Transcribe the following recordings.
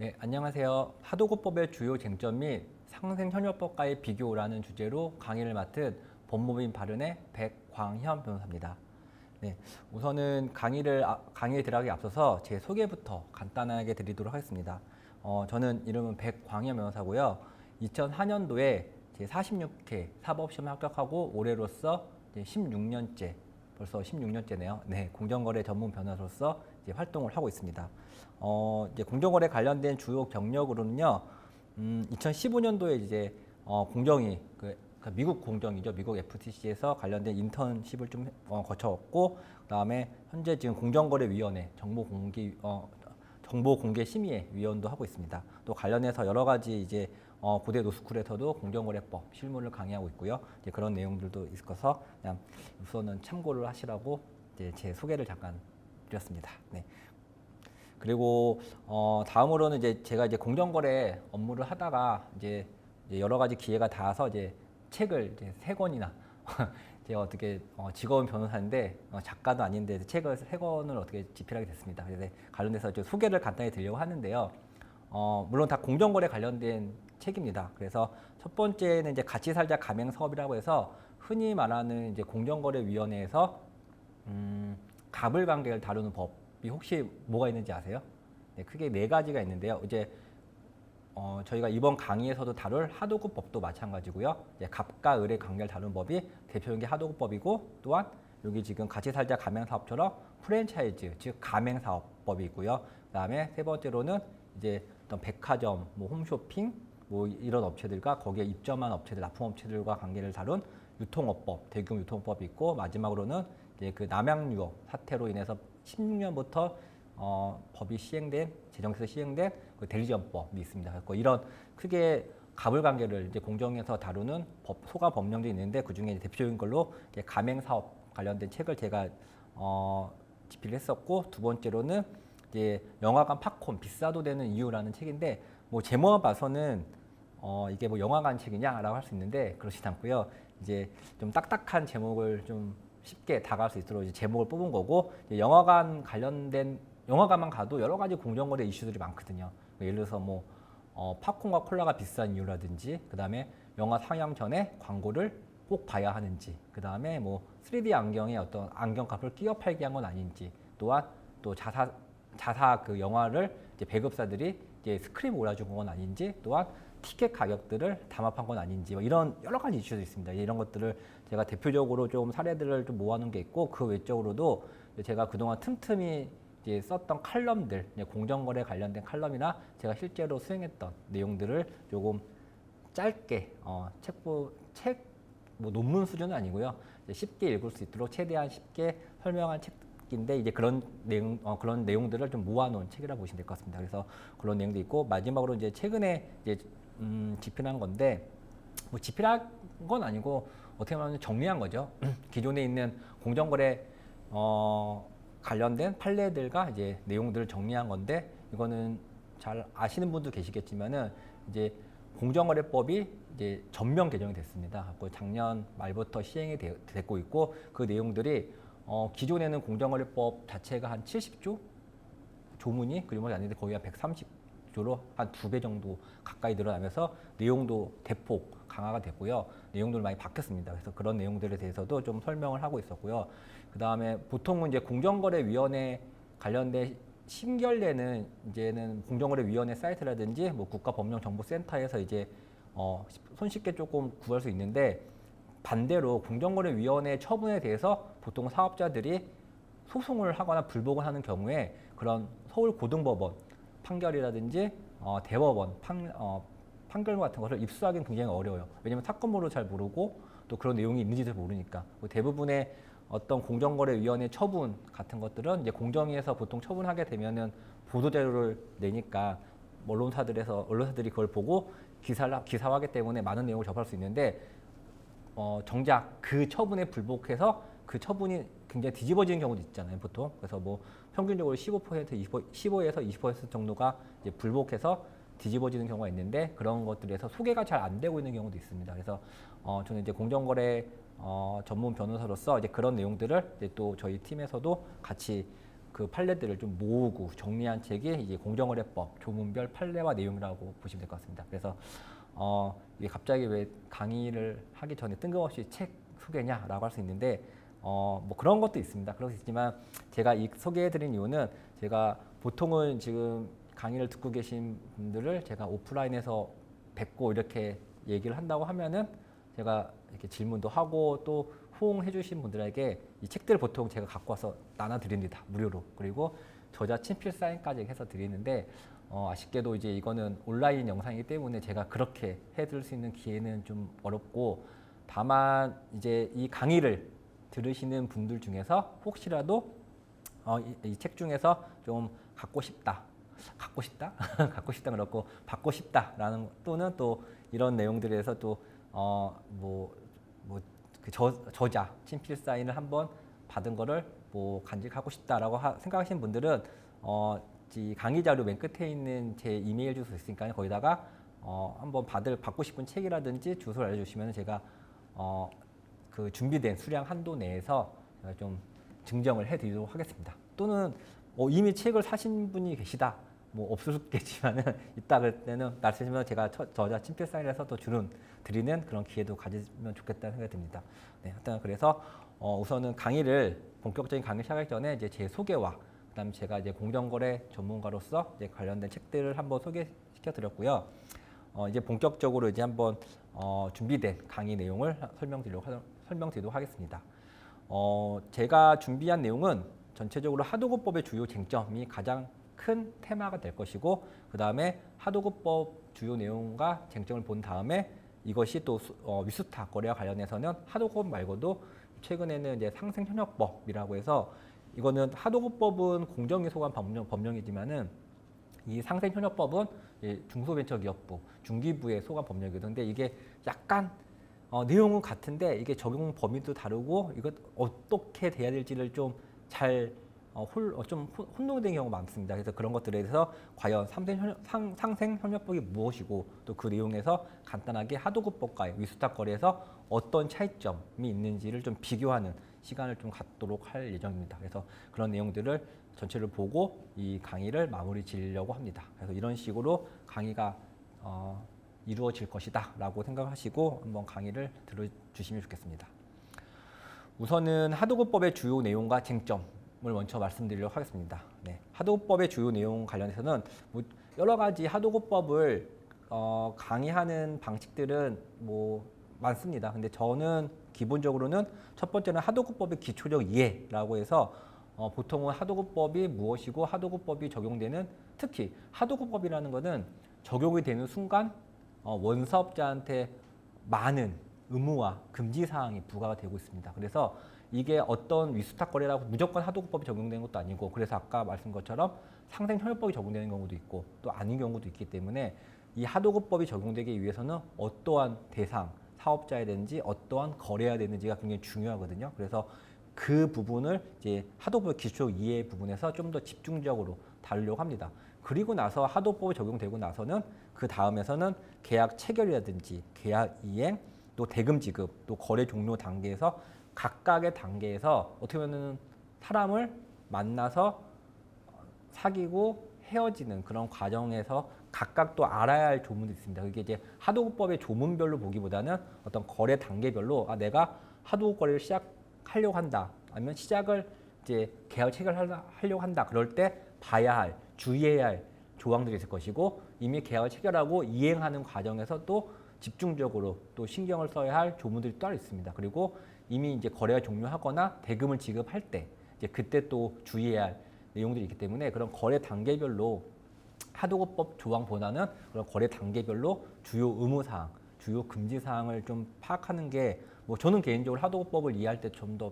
네, 안녕하세요. 하도급법의 주요 쟁점 및 상생협력법과의 비교라는 주제로 강의를 맡은 법무법인 바른의 백광현 변호사입니다. 네, 우선은 강의에 들어가기 앞서서 제 소개부터 간단하게 드리도록 하겠습니다. 저는 이름은 백광현 변호사고요. 2004년도에 제 46회 사법시험에 합격하고 올해로서 이제 16년째, 벌써 16년째네요. 네, 공정거래 전문 변호사로서 이제 활동을 하고 있습니다. 이제 공정거래 관련된 주요 경력으로는요, 2015년도에 이제 공정위 그 미국 공정이죠. 미국 FTC에서 관련된 인턴십을 좀 거쳐왔고, 그다음에 현재 지금 공정거래위원회 정보공개심의회 위원도 하고 있습니다. 또 관련해서 여러 가지 이제 고대 노스쿨에서도 공정거래법 실무를 강의하고 있고요. 이제 그런 내용들도 있어서 그냥 우선은 참고를 하시라고 이제 제 소개를 잠깐 드렸습니다. 네. 그리고 다음으로는 이제 제가 이제 공정거래 업무를 하다가 이제 여러 가지 기회가 닿아서 이제 책을 이제 3권이나 제가 어떻게 직업은 변호사인데 작가도 아닌데 책을 3권을 어떻게 집필하게 됐습니다. 그래서 관련돼서 좀 소개를 간단히 드리려고 하는데요. 물론 다 공정거래 관련된 책입니다. 그래서 첫 번째는 이제 같이 살자 가맹 사업이라고 해서 흔히 말하는 이제 공정거래위원회에서 갑을 관계를 다루는 법이 혹시 뭐가 있는지 아세요? 네, 크게 4가지가 있는데요. 이제 저희가 이번 강의에서도 다룰 하도급 법도 마찬가지고요. 이제 갑과 을의 관계를 다루는 법이 대표적인 게 하도급법이고, 또한 여기 지금 같이 살자 가맹사업처럼 프랜차이즈, 즉 가맹사업법이 있고요. 그다음에 세 번째로는 이제 어떤 백화점, 뭐 홈쇼핑, 뭐 이런 업체들과 거기에 입점한 업체들, 납품업체들과 관계를 다룬 유통업법, 대규모 유통법이 있고, 마지막으로는 이제 그 남양유업 사태로 인해서 16년부터 법이 제정해서 시행된 그 대리점법이 있습니다. 그래서 이런 크게 가불관계를 이제 공정에서 다루는 소가 법령도 있는데 그 중에 대표적인 걸로 이제 가맹사업 관련된 책을 제가 집필을 했었고, 두 번째로는 이제 영화관 팝콘 비싸도 되는 이유라는 책인데, 뭐 제목만 봐서는 이게 뭐 영화관 책이냐라고 할 수 있는데 그렇진 않고요. 이제 좀 딱딱한 제목을 좀 쉽게 다가갈 수 있도록 이제 제목을 뽑은 거고, 이제 영화관만 가도 여러 가지 공정거래 이슈들이 많거든요. 예를 들어서 뭐 팝콘과 콜라가 비싼 이유라든지, 그 다음에 영화 상영 전에 광고를 꼭 봐야 하는지, 그 다음에 뭐 3D 안경에 어떤 안경값을 끼워 팔게 한 건 아닌지, 또한 또 자사 그 영화를 이제 배급사들이 이제 스크린 몰아준 건 아닌지, 또한 티켓 가격들을 담합한 건 아닌지, 뭐 이런 여러 가지 이슈도 있습니다. 이런 것들을 제가 대표적으로 좀 사례들을 좀 모아놓은 게 있고, 그 외적으로도 제가 그동안 틈틈이 이제 썼던 칼럼들, 공정거래 관련된 칼럼이나 제가 실제로 수행했던 내용들을 조금 짧게 뭐 논문 수준은 아니고요. 쉽게 읽을 수 있도록 최대한 쉽게 설명한 책인데, 이제 그런 내용들을 좀 모아놓은 책이라 보시면 될 것 같습니다. 그래서 그런 내용도 있고, 마지막으로 이제 최근에 이제 집필한 건데, 뭐 집필한 건 아니고 어떻게 보면 정리한 거죠. 기존에 있는 공정거래 관련된 판례들과 이제 내용들을 정리한 건데, 이거는 잘 아시는 분도 계시겠지만은 이제 공정거래법이 이제 전면 개정이 됐습니다. 작년 말부터 시행이 됐고 있고, 그 내용들이 기존에는 공정거래법 자체가 한 70조 조문이 그림이 아닌데 거의 한 130조로 한 2배 정도 가까이 늘어나면서 내용도 대폭 강화가 됐고요. 내용들이 많이 바뀌었습니다. 그래서 그런 내용들에 대해서도 좀 설명을 하고 있었고요. 그 다음에 보통은 이제 공정거래위원회 관련된 심결례는 이제는 공정거래위원회 사이트라든지 뭐 국가법령정보센터에서 이제 손쉽게 조금 구할 수 있는데, 반대로 공정거래위원회 처분에 대해서 보통 사업자들이 소송을 하거나 불복을 하는 경우에 그런 서울고등법원 판결이라든지 대법원 판결 같은 것을 입수하기는 굉장히 어려워요. 왜냐하면 사건번호를 잘 모르고 또 그런 내용이 있는지도 모르니까. 대부분의 어떤 공정거래위원회 처분 같은 것들은 이제 공정위에서 보통 처분하게 되면은 보도자료를 내니까 언론사들이 그걸 보고 기사화하기 때문에 많은 내용을 접할 수 있는데, 정작 그 처분에 불복해서 그 처분이 굉장히 뒤집어지는 경우도 있잖아요, 보통. 그래서 뭐 평균적으로 15에서 20% 정도가 이제 불복해서 뒤집어지는 경우가 있는데, 그런 것들에서 소개가 잘 안 되고 있는 경우도 있습니다. 그래서 저는 이제 공정거래 전문 변호사로서 이제 그런 내용들을 이제 또 저희 팀에서도 같이 그 판례들을 좀 모으고 정리한 책이 이제 공정거래법 조문별 판례와 내용이라고 보시면 될 것 같습니다. 그래서 이게 갑자기 왜 강의를 하기 전에 뜬금없이 책 소개냐라고 할 수 있는데 뭐 그런 것도 있습니다. 그럴 수 있지만 제가 이 소개해드린 이유는 제가 보통은 지금 강의를 듣고 계신 분들을 제가 오프라인에서 뵙고 이렇게 얘기를 한다고 하면은 제가 이렇게 질문도 하고 또 호응해 주신 분들에게 이 책들을 보통 제가 갖고 와서 나눠 드립니다. 무료로. 그리고 저자 친필 사인까지 해서 드리는데 아쉽게도 이제 이거는 온라인 영상이기 때문에 제가 그렇게 해드릴 수 있는 기회는 좀 어렵고, 다만 이제 이 강의를 들으시는 분들 중에서 혹시라도 이 책 중에서 좀 갖고 싶다 갖고 싶다 그렇고 받고 싶다라는 또는 또 이런 내용들에서 또그 저자 친필 사인을 한번 받은 거를 뭐 간직하고 싶다라고 생각하시는 분들은 이 강의 자료 맨 끝에 있는 제 이메일 주소 있으니까 거기다가 한번 받고 싶은 책이라든지 주소를 알려주시면 제가 그 준비된 수량 한도 내에서 좀 증정을 해드리도록 하겠습니다. 또는 이미 책을 사신 분이 계시다, 뭐 없을겠지만은 이따 그럴 때는 말씀하시면 제가 저자 친필 사인해서 또 드리는 그런 기회도 가지면 좋겠다는 생각이 듭니다. 네, 하여튼 그래서 우선은 본격적인 강의 시작하기 전에 이제 제 소개와 그다음에 제가 이제 공정거래 전문가로서 이제 관련된 책들을 한번 소개시켜 드렸고요. 이제 본격적으로 이제 한번 준비된 강의 내용을 설명드리도록 하겠습니다. 제가 준비한 내용은 전체적으로 하도급법의 주요 쟁점이 가장 큰 테마가 될 것이고, 그 다음에 하도급법 주요 내용과 쟁점을 본 다음에 이것이 또 위스탁 거래와 관련해서는 하도급 말고도 최근에는 이제 상생협력법이라고 해서, 이거는 하도급법은 공정위소관 법령이지만은 이 상생협력법은 중소벤처기업부, 중기부의 소관 법령이거든요. 근데 이게 약간 내용은 같은데 이게 적용 범위도 다르고 이것 어떻게 돼야 될지를 좀 혼동된 경우가 많습니다. 그래서 그런 것들에 대해서 과연 상생협력법이 무엇이고 또 그 내용에서 간단하게 하도급법과의 위수탁 거래에서 어떤 차이점이 있는지를 좀 비교하는 시간을 좀 갖도록 할 예정입니다. 그래서 그런 내용들을 전체를 보고 이 강의를 마무리 지으려고 합니다. 그래서 이런 식으로 강의가 이루어질 것이다 라고 생각하시고 한번 강의를 들어주시면 좋겠습니다. 우선은 하도급법의 주요 내용과 쟁점을 먼저 말씀드리도록 하겠습니다. 네, 하도급법의 주요 내용 관련해서는 뭐 여러 가지 하도급법을 강의하는 방식들은 뭐 많습니다. 근데 저는 기본적으로는 첫 번째는 하도급법의 기초적 이해라고 해서 보통은 하도급법이 무엇이고 하도급법이 적용되는, 특히 하도급법이라는 것은 적용이 되는 순간 원사업자한테 많은 의무와 금지 사항이 부과가 되고 있습니다. 그래서 이게 어떤 위수탁 거래라고 무조건 하도급법이 적용되는 것도 아니고, 그래서 아까 말씀 것처럼 상생협력법이 적용되는 경우도 있고 또 아닌 경우도 있기 때문에 이 하도급법이 적용되기 위해서는 어떠한 대상, 사업자라든지 어떠한 거래해야 되는지가 굉장히 중요하거든요. 그래서 그 부분을 이제 하도법 기초 이해 부분에서 좀 더 집중적으로 다루려고 합니다. 그리고 나서 하도법이 적용되고 나서는 그 다음에서는 계약 체결이라든지 계약 이행, 또 대금 지급, 또 거래 종료 단계에서 각각의 단계에서 어떻게 보면 사람을 만나서 사귀고 헤어지는 그런 과정에서 각각 또 알아야 할 조문도 있습니다. 그게 이제 하도급법의 조문별로 보기보다는 어떤 거래 단계별로 내가 하도급 거래를 시작하려고 한다, 아니면 시작을 이제 계약 체결하려고 한다, 그럴 때 봐야 할, 주의해야 할 조항들이 있을 것이고, 이미 계약을 체결하고 이행하는 과정에서 또 집중적으로 또 신경을 써야 할 조문들이 따로 있습니다. 그리고 이미 이제 거래가 종료하거나 대금을 지급할 때 이제 그때 또 주의해야 할 내용들이 있기 때문에 그런 거래 단계별로 하도급법 조항보다는 그런 거래 단계별로 주요 의무사항, 주요 금지사항을 좀 파악하는 게 뭐 저는 개인적으로 하도급법을 이해할 때 좀 더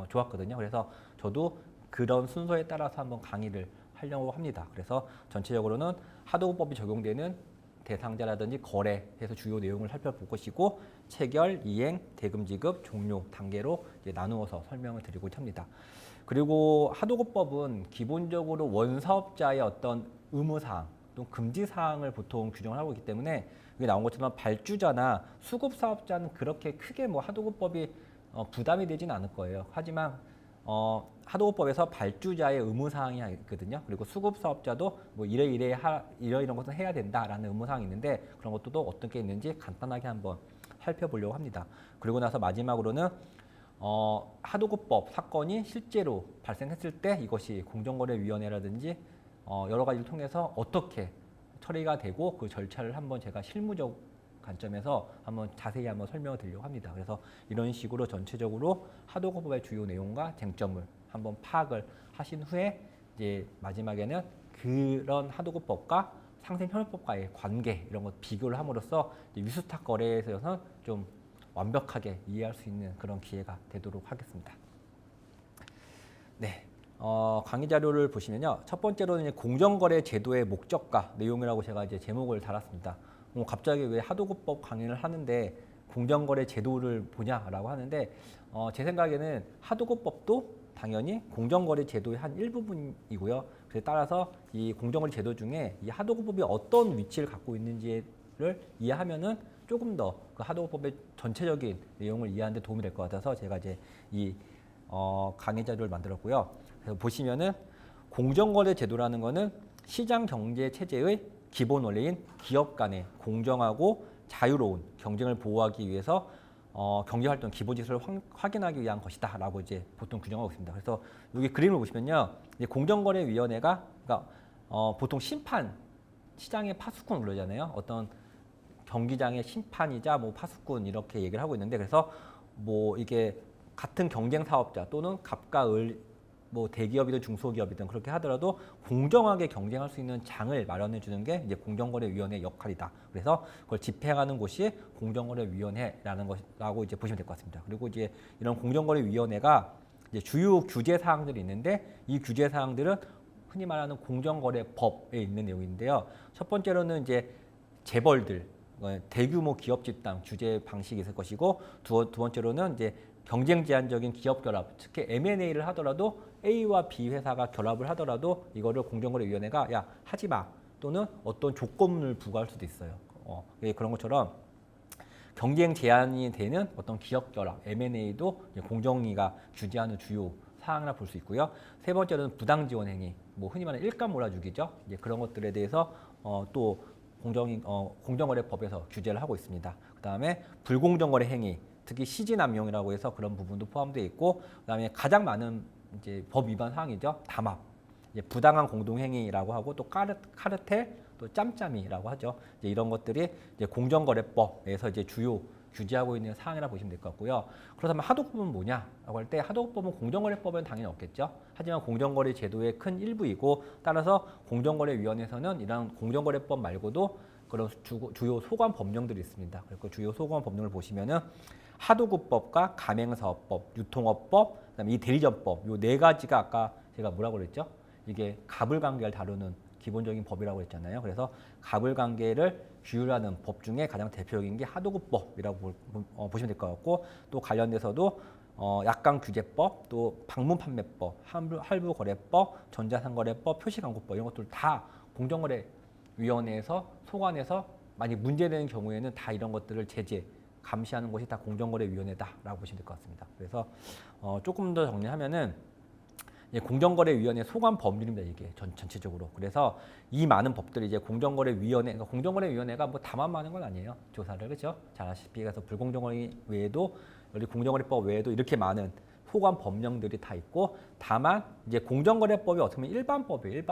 좋았거든요. 그래서 저도 그런 순서에 따라서 한번 강의를 하려고 합니다. 그래서 전체적으로는 하도급법이 적용되는 대상자라든지 거래해서 주요 내용을 살펴볼 것이고, 체결, 이행, 대금 지급, 종료 단계로 이제 나누어서 설명을 드리고 합니다. 그리고 하도급법은 기본적으로 원사업자의 어떤 의무사항 또 금지사항을 보통 규정을 하고 있기 때문에 여기 나온 것처럼 발주자나 수급사업자는 그렇게 크게 뭐 하도급법이 부담이 되지는 않을 거예요. 하지만 하도급법에서 발주자의 의무사항이 있거든요. 그리고 수급사업자도 뭐 이런 것은 해야 된다라는 의무사항이 있는데 그런 것도 어떤 게 있는지 간단하게 한번 살펴보려고 합니다. 그리고 나서 마지막으로는 하도급법 사건이 실제로 발생했을 때 이것이 공정거래위원회라든지 여러 가지를 통해서 어떻게 처리가 되고 그 절차를 한번 제가 실무적 관점에서 한번 자세히 한번 설명을 드리려고 합니다. 그래서 이런 식으로 전체적으로 하도급법의 주요 내용과 쟁점을 한번 파악을 하신 후에 이제 마지막에는 그런 하도급법과 상생협력법과의 관계 이런 것 비교를 함으로써 위수탁 거래에서는 좀 완벽하게 이해할 수 있는 그런 기회가 되도록 하겠습니다. 네, 강의 자료를 보시면요. 첫 번째로는 공정거래 제도의 목적과 내용이라고 제가 이제 제목을 달았습니다. 갑자기 왜 하도급법 강의를 하는데 공정거래 제도를 보냐라고 하는데 제 생각에는 하도급법도 당연히 공정거래 제도의 한 일부분이고요. 그에 따라서 이 공정거래 제도 중에 이 하도급법이 어떤 위치를 갖고 있는지를 이해하면은 조금 더 그 하도급법의 전체적인 내용을 이해하는 데 도움이 될 것 같아서 제가 이제 이 강의 자료를 만들었고요. 그래서 보시면은 공정거래 제도라는 거는 시장 경제 체제의 기본 원리인 기업 간의 공정하고 자유로운 경쟁을 보호하기 위해서 경제활동 기본 질서를 확인하기 위한 것이다라고 이제 보통 규정하고 있습니다. 그래서 여기 그림을 보시면요, 이제 공정거래위원회가 그러니까 보통 심판 시장의 파수꾼 그러잖아요. 어떤 경기장의 심판이자 뭐 파수꾼 이렇게 얘기를 하고 있는데 그래서 뭐 이게 같은 경쟁 사업자 또는 갑과 을 뭐 대기업이든 중소기업이든 그렇게 하더라도 공정하게 경쟁할 수 있는 장을 마련해 주는 게 이제 공정거래위원회의 역할이다. 그래서 그걸 집행하는 곳이 공정거래위원회라는 것이라고 이제 보시면 될 것 같습니다. 그리고 이제 이런 공정거래위원회가 이제 주요 규제 사항들이 있는데 이 규제 사항들은 흔히 말하는 공정거래법에 있는 내용인데요. 첫 번째로는 이제 재벌들 대규모 기업 집단 규제 방식이 있을 것이고 두 번째로는 이제 경쟁 제한적인 기업 결합, 특히 M&A를 하더라도 A와 B 회사가 결합을 하더라도 이거를 공정거래위원회가 야 하지 마 또는 어떤 조건을 부과할 수도 있어요. 그런 것처럼 경쟁 제한이 되는 어떤 기업 결합, M&A도 공정위가 규제하는 주요 사항이라 볼 수 있고요. 세 번째로는 부당 지원 행위, 뭐 흔히 말하는 일감 몰아주기죠. 이제 그런 것들에 대해서 또 공정거래법에서 규제를 하고 있습니다. 그다음에 불공정거래 행위, 특히 시지남용이라고 해서 그런 부분도 포함되어 있고, 그다음에 가장 많은 이제 법 위반 사항이죠. 담합, 이제 부당한 공동행위라고 하고 또 카르텔, 또 짬짬이라고 하죠. 이제 이런 것들이 이제 공정거래법에서 이제 주요 규제하고 있는 사항이라 보시면 될 것 같고요. 그렇다면 하도급법은 뭐냐라고 할 때 하도급법은 공정거래법은 당연히 없겠죠. 하지만 공정거래 제도의 큰 일부이고 따라서 공정거래위원회에서는 이런 공정거래법 말고도 그런 주요 소관 법령들이 있습니다. 그리고 주요 소관 법령을 보시면은 하도급법과 가맹사업법, 유통업법, 그다음에 이 대리점법 요 네 가지가 아까 제가 뭐라고 그랬죠? 이게 갑을관계를 다루는 기본적인 법이라고 했잖아요. 그래서 갑을관계를 규율하는 법 중에 가장 대표적인 게 하도급법이라고 보시면 될 것 같고 또 관련돼서도 약관규제법, 또 방문판매법, 할부거래법, 전자상거래법, 표시광고법 이런 것들 다 공정거래위원회에서 소관해서 만약 문제되는 경우에는 다 이런 것들을 감시하는 곳이 다 공정거래위원회다라고 보시면 될 것 같습니다. 그래서 조금 더 정리하면은 공정거래위원회 소관 법률입니다. 이게 전체적으로. 그래서 이 많은 법들이 이제 공정거래위원회가 뭐 다만 많은 건 아니에요. 조사를 그렇죠. 잘 아시다시피 그래서 불공정거래 외에도 여기 공정거래법 외에도 이렇게 많은 소관 법령들이 다 있고 다만 이제 공정거래법이 어떻게 보면 일반법이에요.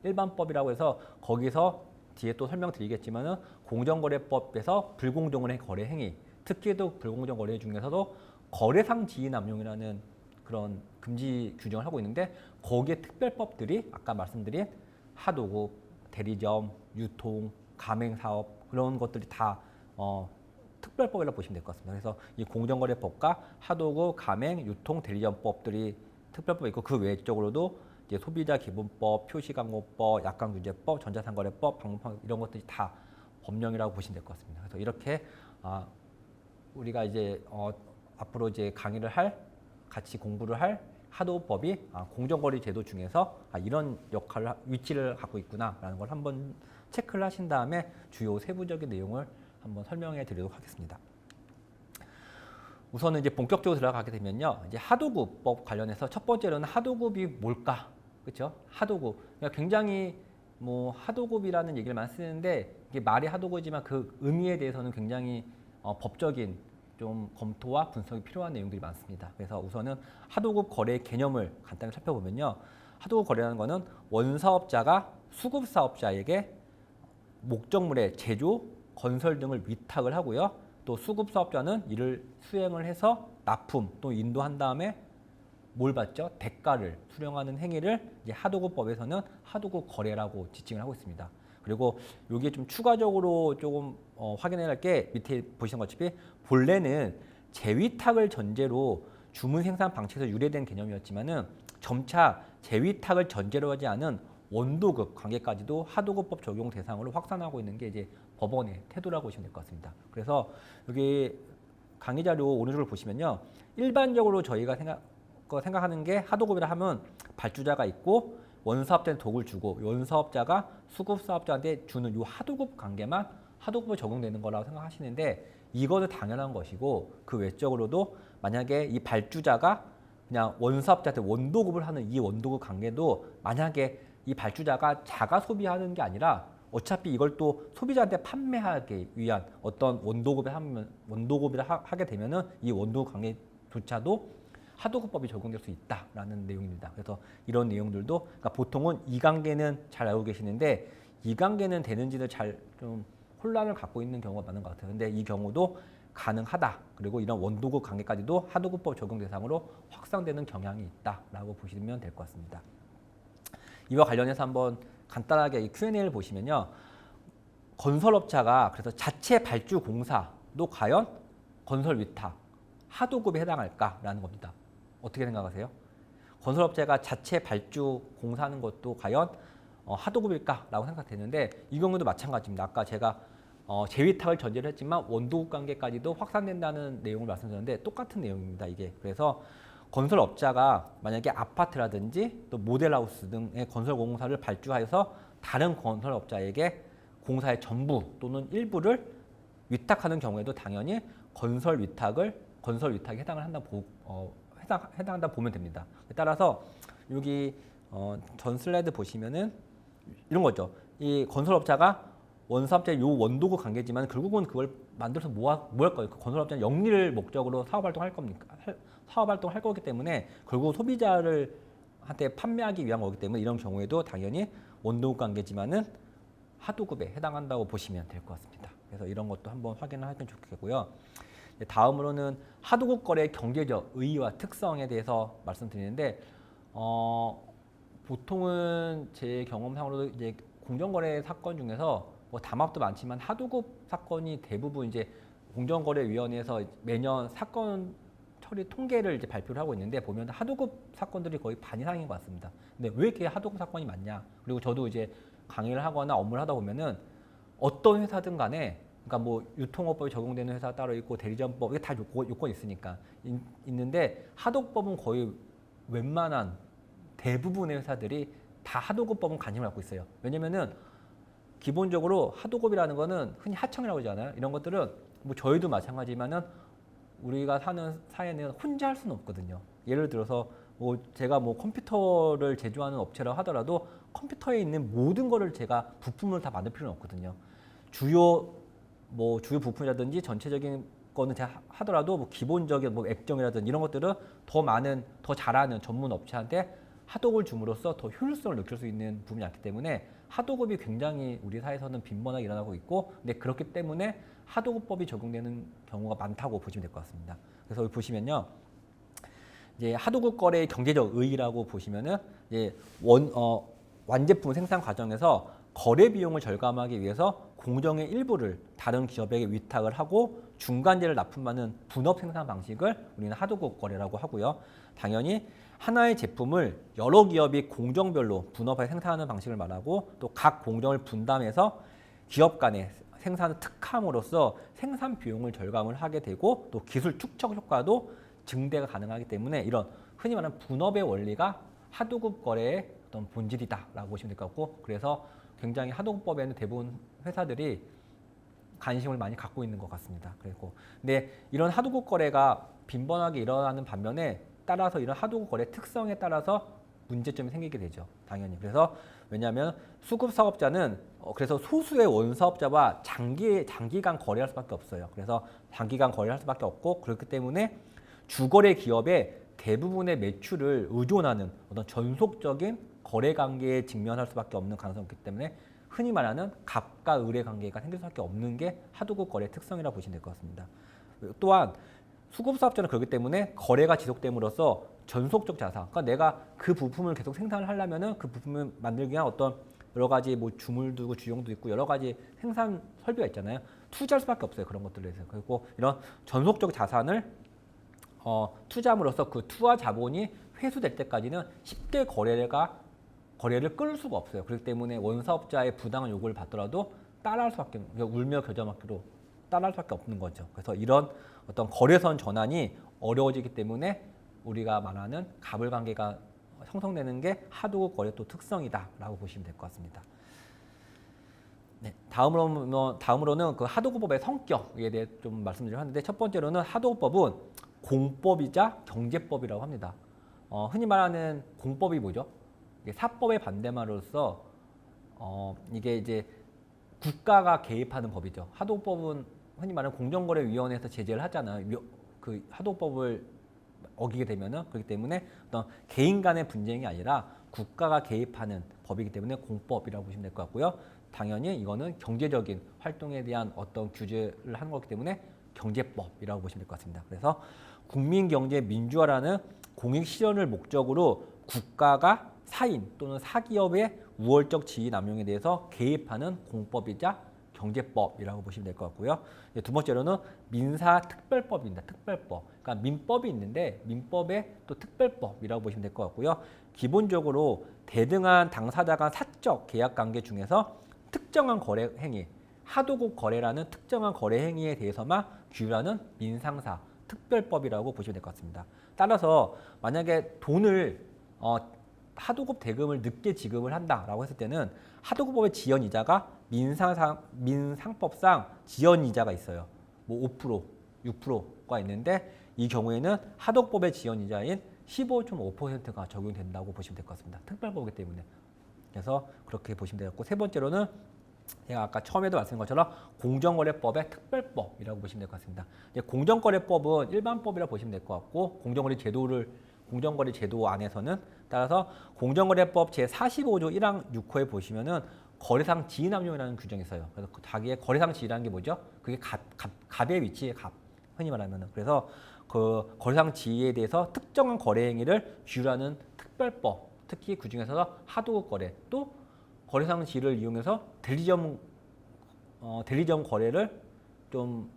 일반법이라고 해서 거기서 뒤에 또 설명드리겠지만은 공정거래법에서 불공정거래 거래 행위, 특히 또 불공정 거래 중에서도 거래상 지위 남용이라는 그런 금지 규정을 하고 있는데 거기에 특별법들이 아까 말씀드린 하도급, 대리점, 유통, 가맹사업 그런 것들이 다 특별법이라고 보시면 될 것 같습니다. 그래서 이 공정거래법과 하도급, 가맹, 유통, 대리점법들이 특별법이 있고 그 외적으로도 이제 소비자기본법, 표시광고법, 약관규제법, 전자상거래법, 방문판 이런 것들이 다 법령이라고 보시면 될 것 같습니다. 그래서 이렇게 우리가 이제 앞으로 이제 강의를 같이 공부를 할 하도법이 공정거래 제도 중에서 이런 위치를 갖고 있구나라는 걸 한번 체크를 하신 다음에 주요 세부적인 내용을 한번 설명해 드리도록 하겠습니다. 우선은 이제 본격적으로 들어가게 되면요. 이제 하도급법 관련해서 첫 번째로는 하도급이 뭘까? 그렇죠? 하도급. 그러니까 굉장히 뭐 하도급이라는 얘기를 많이 쓰는데 이게 말이 하도급이지만 그 의미에 대해서는 굉장히 법적인 좀 검토와 분석이 필요한 내용들이 많습니다. 그래서 우선은 하도급 거래의 개념을 간단히 살펴보면요. 하도급 거래라는 것은 원사업자가 수급사업자에게 목적물의 제조, 건설 등을 위탁을 하고요. 또 수급사업자는 이를 수행을 해서 납품 또 인도한 다음에 뭘 받죠? 대가를 수령하는 행위를 이제 하도급법에서는 하도급 거래라고 지칭을 하고 있습니다. 그리고 여기에 좀 추가적으로 조금 확인해야 할 게 밑에 보시는 것처럼 본래는 재위탁을 전제로 주문 생산 방식에서 유래된 개념이었지만은 점차 재위탁을 전제로 하지 않은 원도급 관계까지도 하도급법 적용 대상으로 확산하고 있는 게 이제 법원의 태도라고 보시면 될 것 같습니다. 그래서 여기 강의 자료 오른쪽을 보시면요. 일반적으로 저희가 생각하는 게 하도급이라 하면 발주자가 있고 원사업자는 독을 주고 원사업자가 수급사업자한테 주는 이 하도급 관계만 하도급에 적용되는 거라고 생각하시는데 이거는 당연한 것이고 그 외적으로도 만약에 이 발주자가 그냥 원사업자한테 원도급을 하는 이 원도급 관계도 만약에 이 발주자가 자가 소비하는 게 아니라 어차피 이걸 또 소비자한테 판매하기 위한 어떤 원도급이라 하게 되면은 이 원도급 관계조차도 하도급법이 적용될 수 있다라는 내용입니다. 그래서 이런 내용들도 그러니까 보통은 이관계는 잘 알고 계시는데 이관계는 되는지를 잘 좀 혼란을 갖고 있는 경우가 많은 것 같아요. 근데 이 경우도 가능하다. 그리고 이런 원도급 관계까지도 하도급법 적용 대상으로 확산되는 경향이 있다라고 보시면 될 것 같습니다. 이와 관련해서 한번 간단하게 이 Q&A를 보시면요. 건설업자가 그래서 자체 발주 공사도 과연 건설 위탁, 하도급에 해당할까라는 겁니다. 어떻게 생각하세요? 건설업체가 자체 발주 공사하는 것도 과연 하도급일까라고 생각되는데 이 경우도 마찬가지입니다. 아까 제가 재위탁을 전제로 했지만 원도급 관계까지도 확산된다는 내용을 말씀드렸는데 똑같은 내용입니다. 이게 그래서 건설업자가 만약에 아파트라든지 또 모델하우스 등의 건설 공사를 발주하여서 다른 건설업자에게 공사의 전부 또는 일부를 위탁하는 경우에도 당연히 건설 위탁에 해당한다 보면 됩니다. 따라서 여기 전 슬라이드 보시면은 이런 거죠. 이 건설업자가 원사업자의 요 원도급 관계지만 결국은 그걸 만들어서 뭐 할 거예요? 그 건설업자는 영리를 목적으로 사업활동할 겁니까? 사업활동을 할 거기 때문에 결국 소비자를 한테 판매하기 위한 거기 때문에 이런 경우에도 당연히 원도급 관계지만은 하도급에 해당한다고 보시면 될 것 같습니다. 그래서 이런 것도 한번 확인을 하면 좋겠고요. 다음으로는 하도급 거래의 경제적 의의와 특성에 대해서 말씀드리는데 보통은 제 경험상으로도 이제 공정거래 사건 중에서 뭐 담합도 많지만 하도급 사건이 대부분 이제 공정거래위원회에서 매년 사건 처리 통계를 이제 발표를 하고 있는데 보면 하도급 사건들이 거의 반 이상인 것 같습니다. 근데 왜 이렇게 하도급 사건이 많냐? 그리고 저도 이제 강의를 하거나 업무를 하다 보면은 어떤 회사든 간에 그러니까 뭐 유통업법이 적용되는 회사 따로 있고 대리점법 이게 다 요건이 있으니까 있는데 하도급법은 거의 웬만한 대부분의 회사들이 다 하도급법은 관심을 갖고 있어요. 왜냐면은 기본적으로 하도급이라는 거는 흔히 하청이라고 하잖아요. 이런 것들은 뭐 저희도 마찬가지지만은 우리가 사는 사회는 혼자 할 수는 없거든요. 예를 들어서 뭐 제가 뭐 컴퓨터를 제조하는 업체라고 하더라도 컴퓨터에 있는 모든 거를 제가 부품을 다 만들 필요는 없거든요. 주요 부품이라든지 전체적인 거는 제가 하더라도 뭐 기본적인 뭐 액정이라든지 이런 것들은 더 잘하는 전문 업체한테 하도급을 줌으로써 더 효율성을 느낄 수 있는 부분이 많기 때문에 하도급이 굉장히 우리 사회에서는 빈번하게 일어나고 있고 근데 그렇기 때문에 하도급법이 적용되는 경우가 많다고 보시면 될 것 같습니다. 그래서 여기 보시면요. 이제 하도급 거래의 경제적 의의라고 보시면은 이제 완제품 생산 과정에서 거래 비용을 절감하기 위해서 공정의 일부를 다른 기업에게 위탁을 하고 중간재를 납품하는 분업 생산 방식을 우리는 하도급 거래라고 하고요. 당연히 하나의 제품을 여러 기업이 공정별로 분업해 생산하는 방식을 말하고 또 각 공정을 분담해서 기업 간의 생산을 특함으로써 생산 비용을 절감을 하게 되고 또 기술 축적 효과도 증대가 가능하기 때문에 이런 흔히 말하는 분업의 원리가 하도급 거래의 어떤 본질이다라고 보시면 될 것 같고 그래서 굉장히 하도급법에는 대부분 회사들이 관심을 많이 갖고 있는 것 같습니다. 그리고 근데 이런 하도급 거래가 빈번하게 일어나는 반면에 따라서 이런 하도급 거래 특성에 따라서 문제점이 생기게 되죠. 당연히. 그래서 왜냐하면 수급 사업자는 그래서 소수의 원사업자와 장기간 거래할 수밖에 없어요. 그래서 장기간 거래할 수밖에 없고 그렇기 때문에 주거래 기업의 대부분의 매출을 의존하는 어떤 전속적인 거래 관계에 직면할 수밖에 없는 가능성이 있기 때문에 흔히 말하는 갑과 을의 관계가 생길 수밖에 없는 게 하도급 거래 특성이라고 보시면 될 것 같습니다. 또한 수급 사업자는 그렇기 때문에 거래가 지속됨으로써 전속적 자산, 그러니까 내가 그 부품을 계속 생산을 하려면은 그 부품을 만들기 위한 어떤 여러 가지 뭐 주물도 있고 주용도 있고 여러 가지 생산 설비가 있잖아요. 투자할 수밖에 없어요. 그런 것들에 대해서. 그리고 이런 전속적 자산을 투자함으로써 그 투하 자본이 회수될 때까지는 쉽게 거래를 끊을 수가 없어요. 그렇기 때문에 원사업자의 부당한 요구를 받더라도 따라할 수밖에 울며 겨자 먹기로 따라할 수밖에 없는 거죠. 그래서 이런 어떤 거래선 전환이 어려워지기 때문에 우리가 말하는 갑을 관계가 형성되는 게 하도급 거래 또 특성이다라고 보시면 될 것 같습니다. 네, 다음으로는 그 하도급법의 성격에 대해 좀 말씀드리려 하는데 첫 번째로는 하도급법은 공법이자 경제법이라고 합니다. 흔히 말하는 공법이 뭐죠? 이게 사법의 반대말로서 이게 이제 국가가 개입하는 법이죠. 하도급법은 흔히 말하는 공정거래위원회에서 제재를 하잖아요. 그 하도급법을 어기게 되면은 그렇기 때문에 어떤 개인 간의 분쟁이 아니라 국가가 개입하는 법이기 때문에 공법이라고 보시면 될 것 같고요. 당연히 이거는 경제적인 활동에 대한 어떤 규제를 하는 거기 때문에 경제법이라고 보시면 될 것 같습니다. 그래서 국민경제 민주화라는 공익 실현을 목적으로 국가가 사인 또는 사기업의 우월적 지위 남용에 대해서 개입하는 공법이자 경제법이라고 보시면 될 것 같고요. 두 번째로는 민사특별법입니다. 특별법. 그러니까 민법이 있는데 민법의 또 특별법이라고 보시면 될 것 같고요. 기본적으로 대등한 당사자 간 사적 계약 관계 중에서 특정한 거래 행위, 하도급 거래라는 특정한 거래 행위에 대해서만 규율하는 민상사 특별법이라고 보시면 될 것 같습니다. 따라서 만약에 돈을 하도급 대금을 늦게 지급을 한다라고 했을 때는 하도급법의 지연이자가 민상법상 지연이자가 있어요. 뭐 5%, 6%가 있는데 이 경우에는 하도급법의 지연이자인 15.5%가 적용된다고 보시면 될 것 같습니다. 특별법이기 때문에. 그래서 그렇게 보시면 되겠고 세 번째로는 제가 아까 처음에도 말씀드린 것처럼 공정거래법의 특별법이라고 보시면 될 것 같습니다. 공정거래법은 일반법이라고 보시면 될 것 같고 공정거래 제도 안에서는 따라서 공정거래법 제45조 1항 6호에 보시면은 거래상 지위남용이라는 규정이 있어요. 그래서 자기의 거래상 지위라는 게 뭐죠? 그게 갑의 위치의 갑. 흔히 말하면은 그래서 그 거래상 지위에 대해서 특정한 거래 행위를 규율하는 특별법. 특히 그 중에서 하도급 거래 또 거래상 지위를 이용해서 대리점 거래를 좀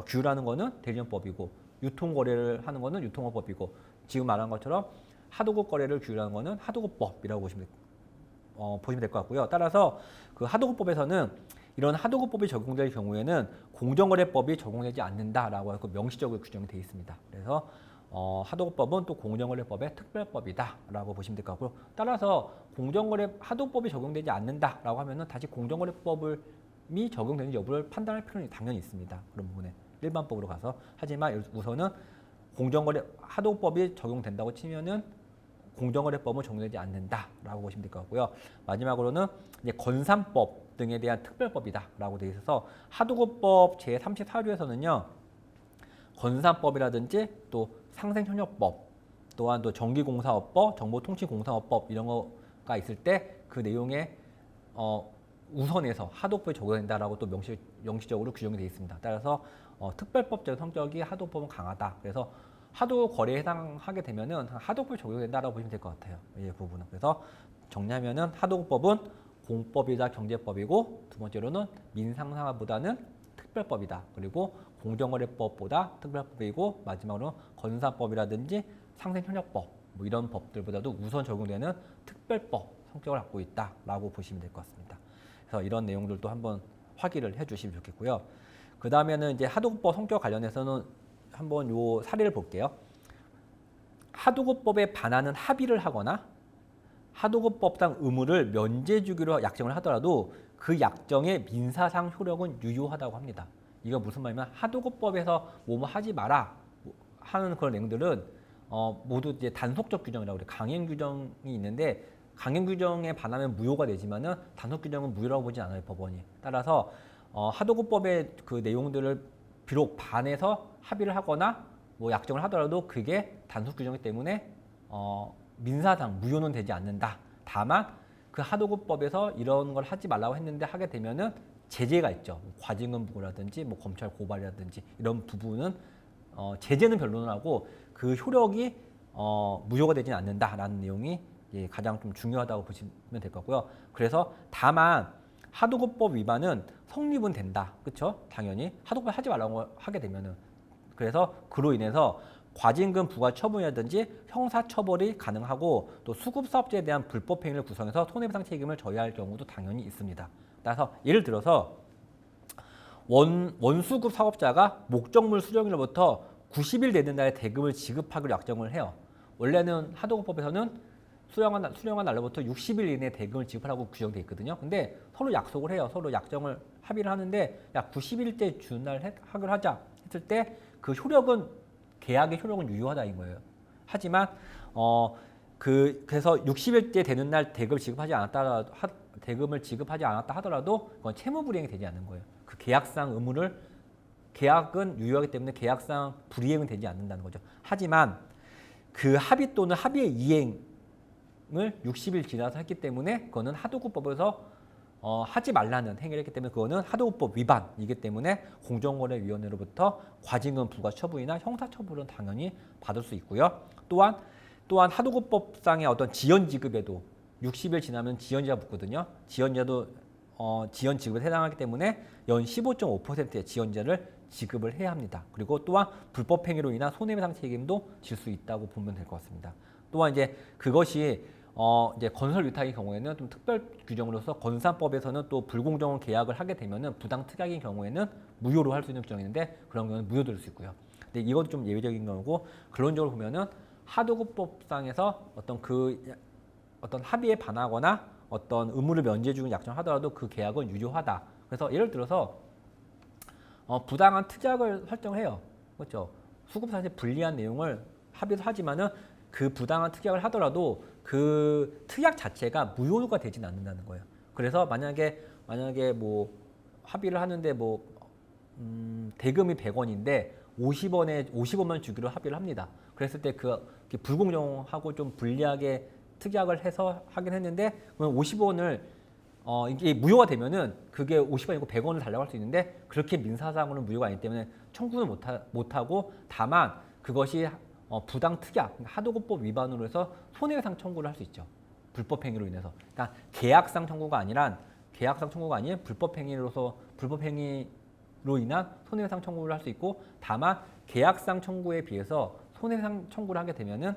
규율하는 거는 대리점법이고 유통 거래를 하는 거는 유통업법이고 지금 말한 것처럼 하도급 거래를 규율하는 거는 하도급법이라고 보시면 될 것 같고요. 따라서 그 하도급법에서는 이런 하도급법이 적용될 경우에는 공정거래법이 적용되지 않는다라고 하고 명시적으로 규정이 되어 있습니다. 그래서 하도급법은 또 공정거래법의 특별법이다라고 보시면 될 것 같고요. 따라서 하도급법이 적용되지 않는다라고 하면은 다시 공정거래법이 적용되는 여부를 판단할 필요는 당연히 있습니다. 그런 부분에 일반법으로 가서 하지만 우선은 하도급법이 적용된다고 치면은 공정거래법은 적용되지 않는다라고 보시면 될 것 같고요. 마지막으로는 이제 건산법 등에 대한 특별법이다라고 되어 있어서 하도급법 제34조에서는요. 건산법이라든지 또 상생협력법 또한 또 전기공사업법, 정보통신공사업법 이런 거가 있을 때 그 내용에 우선해서 하도급법이 적용된다라고 또 명시적으로 규정이 되어 있습니다. 따라서 특별법적 성격이 하도급법은 강하다. 그래서 하도 거래에 해당하게 되면은 하도급법이 적용된다라고 보시면 될 것 같아요. 이 부분은. 그래서 정리하면은 하도급법은 공법이자 경제법이고 두 번째로는 민상사보다는 특별법이다. 그리고 공정거래법보다 특별법이고 마지막으로 건산법이라든지 상생협력법 뭐 이런 법들보다도 우선 적용되는 특별법 성격을 갖고 있다라고 보시면 될 것 같습니다. 그래서 이런 내용들도 한번 확인을 해주시면 좋겠고요. 그 다음에는 이제 하도급법 성격 관련해서는 한번 요 사례를 볼게요. 하도급법에 반하는 합의를 하거나 하도급법상 의무를 면제 주기로 약정을 하더라도 그 약정의 민사상 효력은 유효하다고 합니다. 이거 무슨 말이냐면 하도급법에서 뭐뭐 하지 마라 하는 그런 내용들은 모두 이제 단속적 규정이라고 그래요. 강행 규정이 있는데 강행 규정에 반하면 무효가 되지만은 단속 규정은 무효라고 보지 않아요, 법원이. 따라서 하도급법의 그 내용들을 비록 반해서 합의를 하거나 뭐 약정을 하더라도 그게 단속 규정이기 때문에 민사상 무효는 되지 않는다. 다만 그 하도급법에서 이런 걸 하지 말라고 했는데 하게 되면은 제재가 있죠. 과징금 부과라든지 뭐 검찰 고발이라든지 이런 부분은 제재는 변론을 하고 그 효력이 무효가 되지는 않는다라는 내용이 가장 좀 중요하다고 보시면 될 것 같고요. 그래서 다만 하도급법 위반은 성립은 된다. 그렇죠? 당연히 하도급법 하지 말라고 하게 되면은 그래서 그로 인해서 과징금 부과 처분이라든지 형사처벌이 가능하고 또 수급사업자에 대한 불법 행위를 구성해서 손해배상 책임을 져야 할 경우도 당연히 있습니다. 따라서 예를 들어서 원수급 사업자가 목적물 수령일로부터 90일 되는 날에 대금을 지급하기로 약정을 해요. 원래는 하도급법에서는 수령한 날로부터 60일 이내에 대금을 지급하라고 규정되어 있거든요. 근데 서로 약속을 해요. 서로 약정을 합의를 하는데 야 90일째 주는 날 하기로 하자 했을 때 그 효력은 계약의 효력은 유효하다인 거예요. 하지만 그래서 60일째 되는 날 대금을 지급하지 않았다 하더라도 그건 채무불이행이 되지 않는 거예요. 그 계약상 의무를 계약은 유효하기 때문에 계약상 불이행은 되지 않는다는 거죠. 하지만 그 합의 또는 합의의 이행을 60일 지나서 했기 때문에 그거는 하도급법에서 하지 말라는 행위를 했기 때문에 그거는 하도급법 위반이기 때문에 공정거래위원회로부터 과징금 부과 처분이나 형사처분은 당연히 받을 수 있고요. 또한 하도급법상의 어떤 지연 지급에도 60일 지나면 지연제가 붙거든요. 지연제도 지연 지급에 해당하기 때문에 연 15.5%의 지연제를 지급을 해야 합니다. 그리고 또한 불법 행위로 인한 손해배상 책임도 질 수 있다고 보면 될 것 같습니다. 또한 이제 그것이 이제 건설 위탁의 경우에는 좀 특별 규정으로서 건산법에서는 또 불공정한 계약을 하게 되면은 부당 특약인 경우에는 무효로 할 수 있는 규정이 있는데 그런 경우는 무효될 수 있고요. 근데 이것도 좀 예외적인 경우고 결론적으로 보면은 하도급법상에서 어떤 합의에 반하거나 어떤 의무를 면제 주는 약정하더라도 그 계약은 유효하다. 그래서 예를 들어서 부당한 특약을 설정해요. 그렇죠? 수급사실 불리한 내용을 합의를 하지만은 그 부당한 특약을 하더라도 그 특약 자체가 무효가 되지는 않는다는 거예요. 그래서 만약에 뭐 합의를 하는데 뭐 대금이 100원인데 50원만 주기로 합의를 합니다. 그랬을 때 그 불공정하고 좀 불리하게 특약을 해서 하긴 했는데 그러면 50원을 이게 무효가 되면은 그게 50원이고 100원을 달라고 할 수 있는데 그렇게 민사상으로는 무효가 아니기 때문에 청구는 못하고 다만 그것이 부당 특약, 하도급법 위반으로 해서 손해배상 청구를 할 수 있죠. 불법 행위로 인해서. 그러니까 계약상 청구가 아닌 불법 행위로 인한 손해배상 청구를 할 수 있고 다만 계약상 청구에 비해서 손해배상 청구를 하게 되면은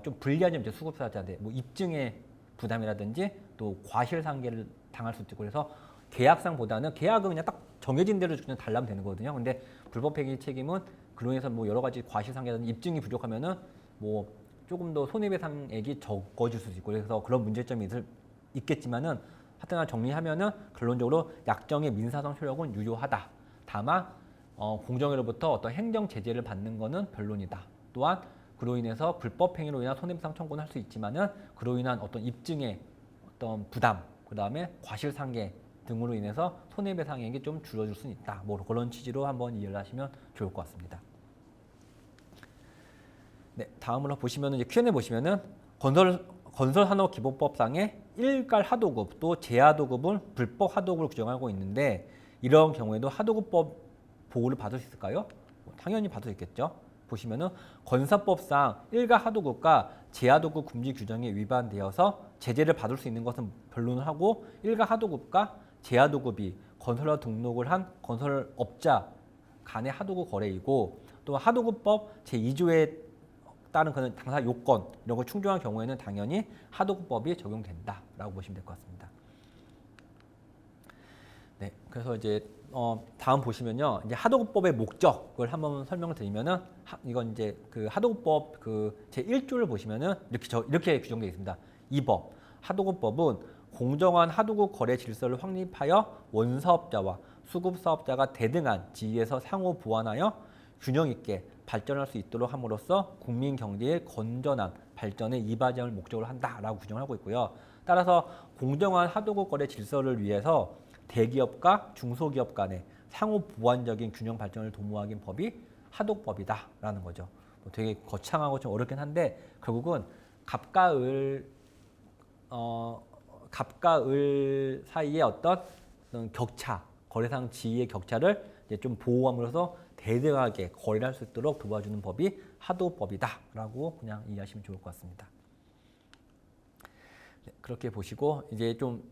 좀 불리한 점이 수급사자한테 뭐 입증의 부담이라든지 또 과실상계를 당할 수 있고 그래서 계약상보다는 계약은 그냥 딱 정해진 대로 그냥 달라면 되는 거거든요. 근데 불법행위 책임은 그로 인해서 뭐 여러 가지 과실상계라든지 입증이 부족하면은 뭐 조금 더 손해배상액이 적어질 수 있고 그래서 그런 문제점이 있겠지만은 하여튼 정리하면은 결론적으로 약정의 민사상 효력은 유효하다. 다만 공정위로부터 어떤 행정 제재를 받는 거는 변론이다. 또한 그로 인해서 불법 행위로 인한 손해배상 청구는 할 수 있지만은 그로 인한 어떤 입증의 어떤 부담, 그다음에 과실상계 등으로 인해서 손해배상액이 좀 줄어들 수는 있다. 뭐 그런 취지로 한번 이해를 하시면 좋을 것 같습니다. 네, 다음으로 보시면은 이제 Q&A 보시면은 건설산업기본법상의 일괄 하도급 또 재하도급은 불법 하도급을 규정하고 있는데 이런 경우에도 하도급법 보호를 받을 수 있을까요? 당연히 받을 수 있겠죠. 보시면은 건설법상 일괄 하도급과 재하도급 금지 규정이 위반되어서 제재를 받을 수 있는 것은 변론을 하고 일괄 하도급과 재하도급이 건설업 등록을 한 건설업자 간의 하도급 거래이고 또 하도급법 제2조에 따른 그런 당사 요건 이런 걸 충족한 경우에는 당연히 하도급법이 적용된다라고 보시면 될 것 같습니다. 네, 그래서 이제 다음 보시면요, 이제 하도급법의 목적을 한번 설명을 드리면은 이건 이제 그 하도급법 그 제 1조를 보시면은 이렇게 규정되어 있습니다. 2법 하도급법은 공정한 하도급 거래 질서를 확립하여 원사업자와 수급사업자가 대등한 지위에서 상호 보완하여 균형 있게 발전할 수 있도록 함으로써 국민 경제의 건전한 발전에 이바지함을 목적으로 한다라고 규정을 하고 있고요. 따라서 공정한 하도급 거래 질서를 위해서 대기업과 중소기업 간의 상호 보완적인 균형 발전을 도모하기 위한 법이 하도급법이다라는 거죠. 되게 거창하고 좀 어렵긴 한데 결국은 갑과 을 사이의 어떤 격차, 거래상 지위의 격차를 이제 좀 보호함으로써 대등하게 거래를 할 수 있도록 도와주는 법이 하도급법이다라고 그냥 이해하시면 좋을 것 같습니다. 네, 그렇게 보시고 이제 좀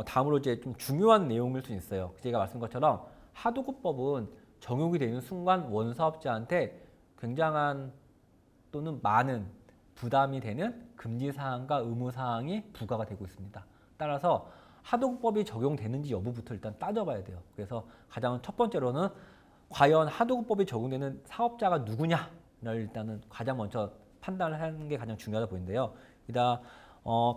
다음으로 이제 좀 중요한 내용일 수 있어요. 제가 말씀드린 것처럼 하도급법은 적용이 되는 순간 원사업자한테 굉장한 또는 많은 부담이 되는 금지사항과 의무사항이 부과가 되고 있습니다. 따라서 하도급법이 적용되는지 여부부터 일단 따져봐야 돼요. 그래서 가장 첫 번째로는 과연 하도급법이 적용되는 사업자가 누구냐를 일단은 가장 먼저 판단을 하는 게 가장 중요하다 보이는데요. 일단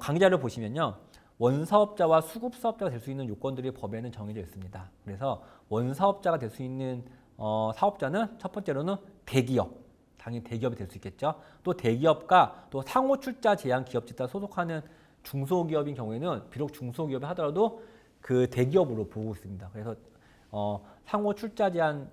강의자를 보시면요. 원사업자와 수급사업자가 될 수 있는 요건들이 법에는 정해져 있습니다. 그래서 원사업자가 될 수 있는 사업자는 첫 번째로는 대기업, 당연히 대기업이 될 수 있겠죠. 또 대기업과 또 상호 출자 제한 기업 집단 소속하는 중소기업인 경우에는 비록 중소기업이 하더라도 그 대기업으로 보고 있습니다. 그래서 상호 출자 제한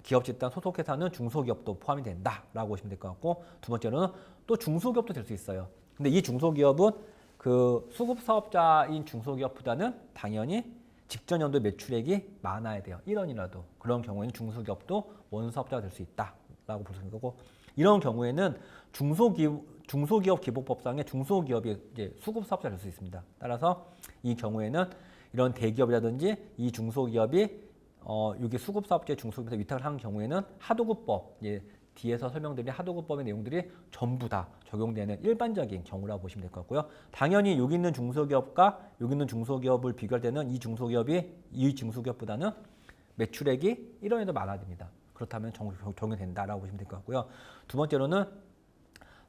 기업 집단 소속회사는 중소기업도 포함이 된다라고 보시면 될 것 같고, 두 번째로는 또 중소기업도 될 수 있어요. 근데 이 중소기업은 그 수급 사업자인 중소기업보다는 당연히 직전 연도 매출액이 많아야 돼요. 1원이라도. 그런 경우에는 중소기업도 원사업자가 될 수 있다라고 볼 수 있는 거고, 이런 경우에는 중소기업 기본법상의 중소기업이 이제 수급 사업자가 될 수 있습니다. 따라서 이 경우에는 이런 대기업이라든지 이 중소기업이 여기 수급 사업자의 중소기업에서 위탁을 하는 경우에는 하도급법, 뒤에서 설명드린 하도급법의 내용들이 전부 다 적용되는 일반적인 경우라고 보시면 될 것 같고요. 당연히 여기 있는 중소기업과 여기 있는 중소기업을 비교할 때는 이 중소기업이 이 중소기업보다는 매출액이 1원이 더 많아야 됩니다. 그렇다면 적용된다라고 보시면 될 것 같고요. 두 번째로는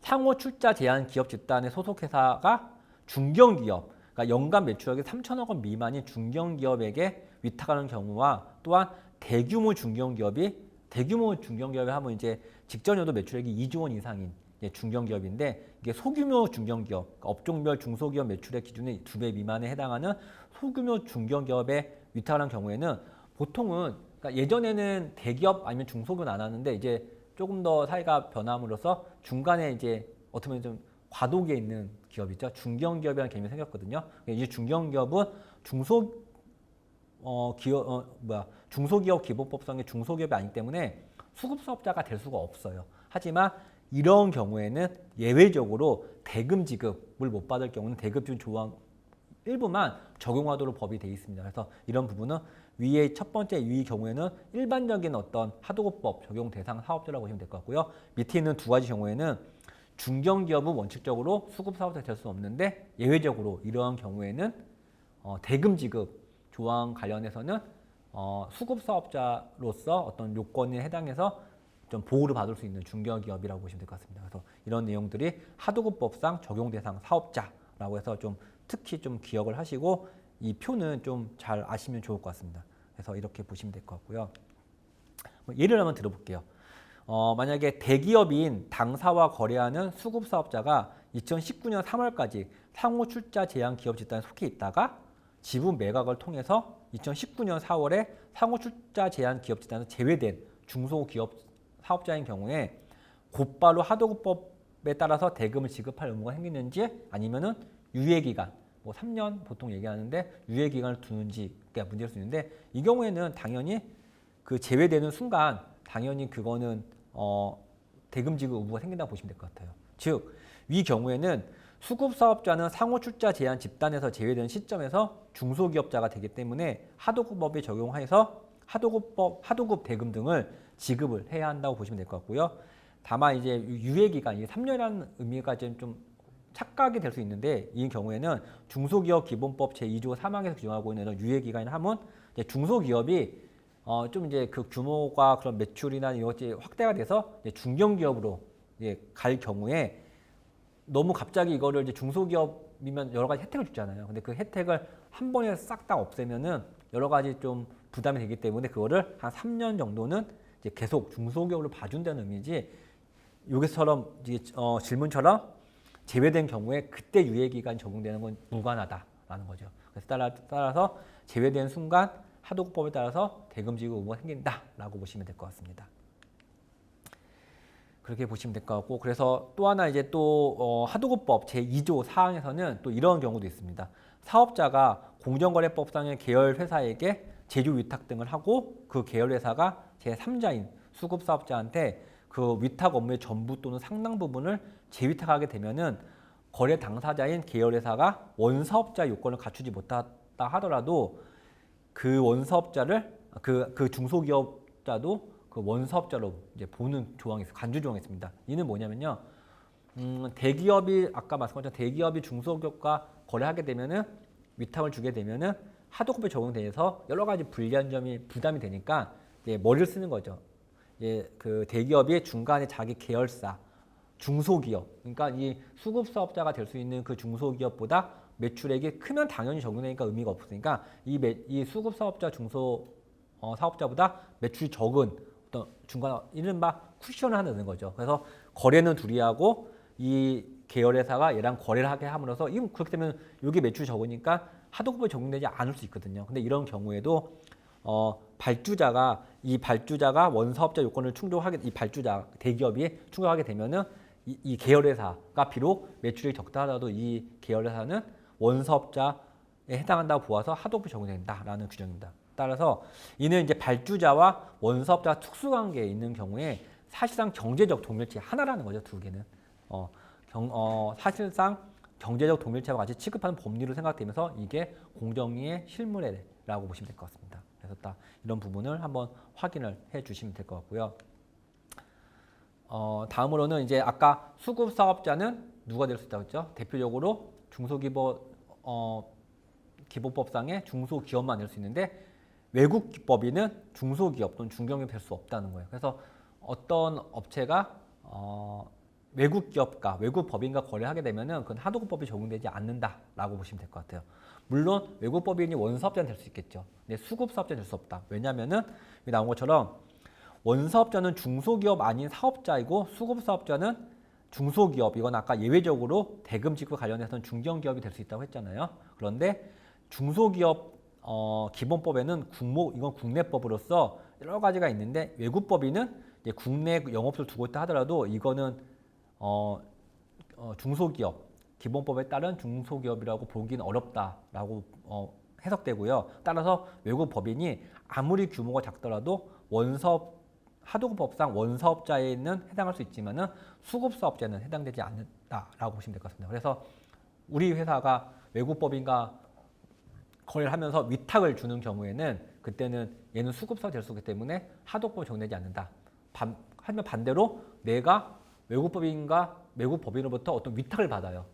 상호 출자 제한 기업 집단의 소속회사가 중견기업, 그러니까 연간 매출액이 3천억 원 미만인 중견기업에게 위탁하는 경우와 또한 대규모 중견기업이 하면 이제 직전 연도 매출액이 2조 원 이상인 중견기업인데, 이게 소규모 중견기업, 그러니까 업종별 중소기업 매출액 기준의 2배 미만에 해당하는 소규모 중견기업에 위탁하는 경우에는 보통은, 그러니까 예전에는 대기업 아니면 중소기업은 안 하는데 이제 조금 더 사회가 변함으로써 중간에 이제 어떻게 보면 좀 과도기에 있는 기업이죠. 중견기업이라는 개념이 생겼거든요. 이 중견기업은 중소기업 기본법상의 중소기업이 아니기 때문에 수급사업자가 될 수가 없어요. 하지만 이런 경우에는 예외적으로 대금 지급을 못 받을 경우는 대급지급 조항 일부만 적용하도록 법이 되어 있습니다. 그래서 이런 부분은 위의 첫 번째 이 경우에는 일반적인 어떤 하도급법 적용 대상 사업자라고 보시면 될 것 같고요. 밑에 있는 두 가지 경우에는 중견기업은 원칙적으로 수급사업자가 될 수 없는데 예외적으로 이러한 경우에는 대금 지급 조항 관련해서는 수급사업자로서 어떤 요건에 해당해서 좀 보호를 받을 수 있는 중견기업이라고 보시면 될 것 같습니다. 그래서 이런 내용들이 하도급법상 적용 대상 사업자라고 해서 좀 특히 좀 기억을 하시고 이 표는 좀 잘 아시면 좋을 것 같습니다. 그래서 이렇게 보시면 될 것 같고요. 예를 한번 들어볼게요. 만약에 대기업인 당사와 거래하는 수급사업자가 2019년 3월까지 상호 출자 제한 기업 집단에 속해 있다가 지분 매각을 통해서 2019년 4월에 상호 출자 제한 기업 집단에서 제외된 중소기업 사업자인 경우에 곧바로 하도급법에 따라서 대금을 지급할 의무가 생기는지, 아니면은 유예기간, 3년 보통 얘기하는데 유예기간을 두는지가 문제일 수 있는데, 이 경우에는 당연히 그 제외되는 순간 당연히 그거는 대금 지급 의무가 생긴다고 보시면 될 것 같아요. 즉, 이 경우에는 수급사업자는 상호 출자 제한 집단에서 제외되는 시점에서 중소기업자가 되기 때문에 하도급법에 적용해서 하도급 대금 등을 지급을 해야 한다고 보시면 될 것 같고요. 다만 이제 유예기간, 3년이라는 의미가 좀 착각이 될 수 있는데, 이 경우에는 중소기업 기본법 제2조 3항에서 규정하고 있는 유예기간을 하면 이제 중소기업이 좀 이제 그 규모가 그런 매출이나 이런 것이 확대가 돼서 이제 중견기업으로 갈 경우에 너무 갑자기 이거를 이제 중소기업 기업이면 여러 가지 혜택을 주잖아요. 근데 그 혜택을 한 번에 싹 다 없애면은 여러 가지 좀 부담이 되기 때문에 그거를 한 3년 정도는 이제 계속 중소기업으로 봐준다는 의미지, 여기서처럼 질문처럼 제외된 경우에 그때 유예기간 적용되는 건 무관하다라는 거죠. 그래서 따라서 제외된 순간 하도급법에 따라서 대금지급 의무가 생긴다라고 보시면 될 것 같습니다. 그렇게 보시면 될 것 같고, 그래서 또 하나 이제 또 하도급법 제2조 사항에서는 또 이런 경우도 있습니다. 사업자가 공정거래법상의 계열 회사에게 제조 위탁 등을 하고 그 계열 회사가 제3자인 수급 사업자한테 그 위탁 업무의 전부 또는 상당 부분을 재위탁하게 되면은 거래 당사자인 계열 회사가 원사업자 요건을 갖추지 못했다 하더라도 그 원사업자를 그 중소기업자도 그 원사업자로 이제 보는 조항이 있어요. 간주 조항이 있습니다. 이는 뭐냐면요, 대기업이 아까 말씀한 것처럼 대기업이 중소기업과 거래하게 되면은 위탁을 주게 되면은 하도급에 적용돼서 여러 가지 불리한 점이 부담이 되니까 이제 머리를 쓰는 거죠. 그 대기업이 중간에 자기 계열사 중소기업, 그러니까 이 수급 사업자가 될 수 있는 그 중소기업보다 매출액이 크면 당연히 적용되니까 의미가 없으니까 이 수급 사업자 중소 사업자보다 매출이 적은 어떤 중간 이른바 쿠션을 하는 거죠. 그래서 거래는 둘이 하고 이 계열 회사가 얘랑 거래를 하게 함으로써 이건 그렇게 되면 여기 매출이 적으니까 하도급에 적용되지 않을 수 있거든요. 근데 이런 경우에도 발주자가 원사업자 요건을 충족하게, 이 발주자 대기업이 충족하게 되면은 이 계열 회사가 비록 매출이 적다 하더라도 이 계열 회사는 원사업자에 해당한다고 보아서 하도급에 적용된다라는 규정입니다. 따라서 이는 이제 발주자와 원사업자가 특수관계에 있는 경우에 사실상 경제적 동일체 하나라는 거죠. 두 개는 사실상 경제적 동일체와 같이 취급하는 법리로 생각되면서 이게 공정위의 실무례라고 보시면 될 것 같습니다. 그래서 딱 이런 부분을 한번 확인을 해 주시면 될 것 같고요. 다음으로는 이제 아까 수급 사업자는 누가 될 수 있다고 했죠? 대표적으로 기본법상의 중소기업만 될 수 있는데 외국 법인은 중소기업 또는 중견기업 될 수 없다는 거예요. 그래서 어떤 업체가 외국 기업과 외국 법인과 거래하게 되면은 그건 하도급법이 적용되지 않는다라고 보시면 될 것 같아요. 물론 외국 법인이 원사업자는 될 수 있겠죠. 근데 수급 사업자는 될 수 없다. 왜냐하면은 여기 나온 것처럼 원사업자는 중소기업 아닌 사업자이고 수급 사업자는 중소기업, 이건 아까 예외적으로 대금 지급 관련해서는 중견기업이 될 수 있다고 했잖아요. 그런데 중소기업 기본법에는 이건 국내법으로서 여러 가지가 있는데 외국 법인은 이제 국내 영업소를 두고 있다 하더라도 이거는 중소기업 기본법에 따른 중소기업이라고 보기는 어렵다라고 해석되고요. 따라서 외국 법인이 아무리 규모가 작더라도 하도급법상 원사업자에는 해당할 수 있지만은 수급사업자는 해당되지 않는다라고 보시면 될 것 같습니다. 그래서 우리 회사가 외국 법인과 거래를 하면서 위탁을 주는 경우에는 그때는 얘는 수급사가 될 수 있기 때문에 하도급법에 적용되지 않는다. 하지만 반대로 내가 외국 법인으로부터 어떤 위탁을 받아요.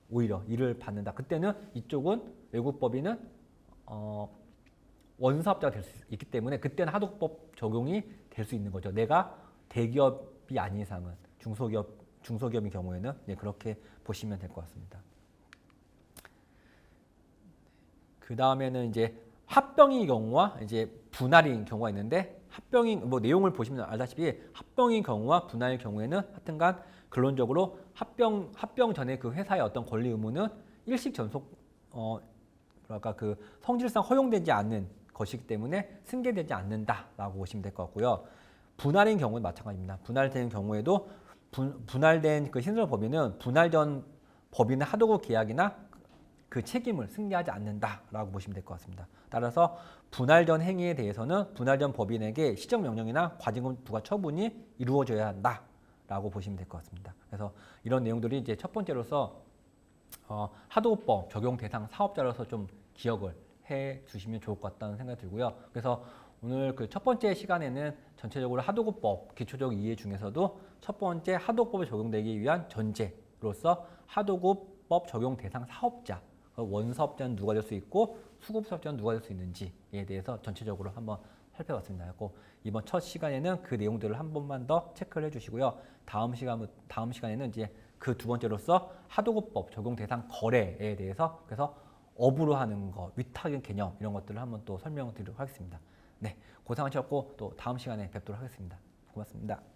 오히려 일을 받는다. 그때는 이쪽은 외국 법인은 원사업자가 될 수 있기 때문에 그때는 하도급법 적용이 될 수 있는 거죠. 내가 대기업이 아닌 이상은 중소기업인 경우에는 그렇게 보시면 될 것 같습니다. 그 다음에는 이제 합병인 경우와 이제 분할인 경우가 있는데 합병인 내용을 보시면 알다시피 합병인 경우와 분할인 경우에는 하여튼간 결론적으로 합병 전에 그 회사의 어떤 권리 의무는 일식 전속 그 성질상 허용되지 않는 것이기 때문에 승계되지 않는다라고 보시면 될 것 같고요. 분할인 경우는 마찬가지입니다. 분할된 경우에도 분할된 그 신설 법인은 분할 전 법인의 하도급 계약이나 그 책임을 승계하지 않는다라고 보시면 될 것 같습니다. 따라서 분할 전 행위에 대해서는 분할 전 법인에게 시정명령이나 과징금 부과 처분이 이루어져야 한다라고 보시면 될 것 같습니다. 그래서 이런 내용들이 이제 첫 번째로서 하도급법 적용 대상 사업자로서 좀 기억을 해 주시면 좋을 것 같다는 생각이 들고요. 그래서 오늘 그 첫 번째 시간에는 전체적으로 하도급법 기초적 이해 중에서도 첫 번째 하도급법에 적용되기 위한 전제로서 하도급법 적용 대상 사업자, 원사업자는 누가 될 수 있고 수급사업자는 누가 될 수 있는지에 대해서 전체적으로 한번 살펴봤습니다. 그래서 이번 첫 시간에는 그 내용들을 한 번만 더 체크를 해주시고요. 다음 시간에는 이제 그 두 번째로서 하도급법 적용 대상 거래에 대해서 그래서 업으로 하는 거, 위탁인 개념 이런 것들을 한번 또 설명을 드리도록 하겠습니다. 네, 고생하셨고 또 다음 시간에 뵙도록 하겠습니다. 고맙습니다.